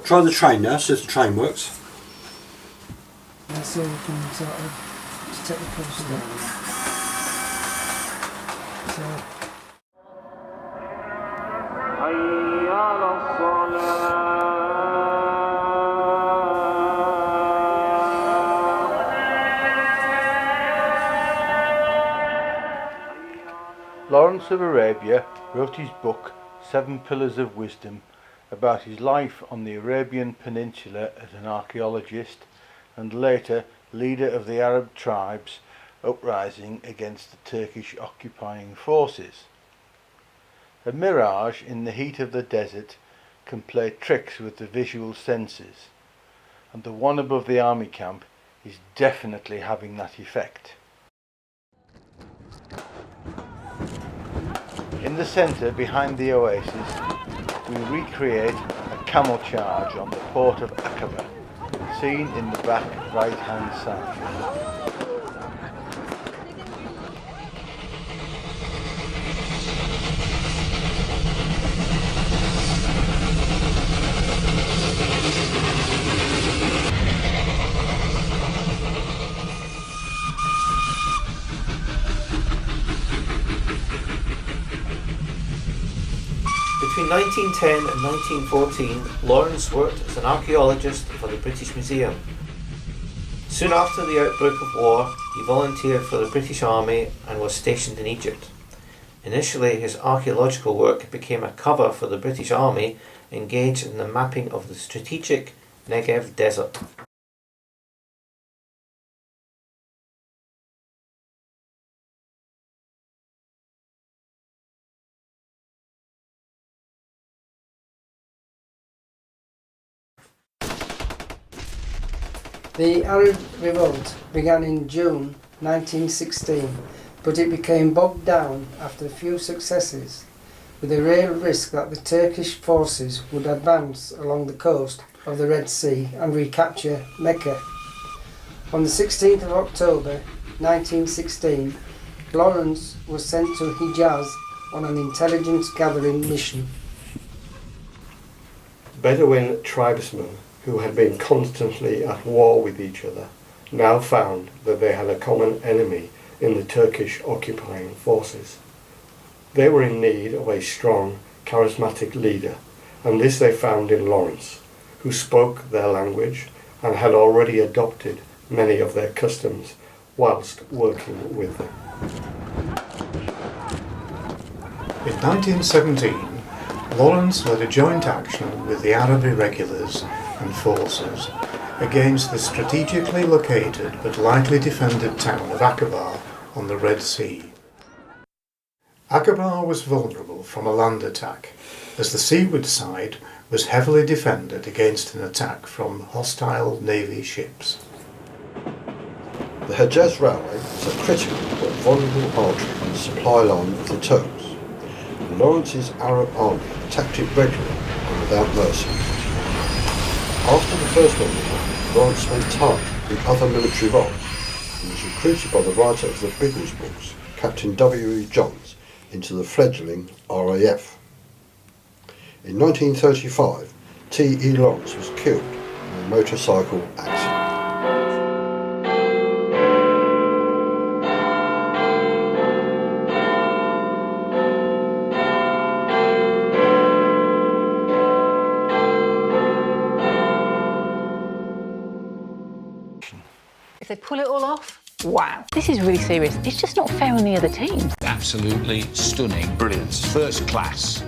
Try the train now, see if the train works. Let's see if we can sort of just take the pulse down. So. Lawrence of Arabia wrote his book, 7 Pillars of Wisdom, about his life on the Arabian Peninsula as an archaeologist and later leader of the Arab tribes uprising against the Turkish occupying forces. A mirage in the heat of the desert can play tricks with the visual senses, and the one above the army camp is definitely having that effect. In the centre, behind the oasis, we recreate a camel charge on the port of Aqaba, seen in the back right-hand side. Between 1910 and 1914, Lawrence worked as an archaeologist for the British Museum. Soon after the outbreak of war, he volunteered for the British Army and was stationed in Egypt. Initially, his archaeological work became a cover for the British Army engaged in the mapping of the strategic Negev Desert. The Arab Revolt began in June 1916, but it became bogged down after a few successes, with a real risk that the Turkish forces would advance along the coast of the Red Sea and recapture Mecca. On the 16th of October 1916, Lawrence was sent to Hijaz on an intelligence gathering mission. Bedouin tribesmen who had been constantly at war with each other now found that they had a common enemy in the Turkish occupying forces. They were in need of a strong, charismatic leader, and this they found in Lawrence, who spoke their language and had already adopted many of their customs whilst working with them. In 1917, Lawrence led a joint action with the Arab irregulars and forces against the strategically located but lightly defended town of Aqaba on the Red Sea. Aqaba was vulnerable from a land attack, as the seaward side was heavily defended against an attack from hostile navy ships. The Hejaz Railway was a critical but vulnerable artery on the supply line of the Turks, and Lawrence's Arab army attacked it regularly and without mercy. After the First World War, Lawrence spent time in other military roles and was recruited by the writer of the Biggles books, Captain W.E. Johns, into the fledgling RAF. In 1935, T.E. Lawrence was killed in a motorcycle accident. If they pull it all off, wow, this is really serious. It's just not fair on the other team. Absolutely stunning brilliance. First class.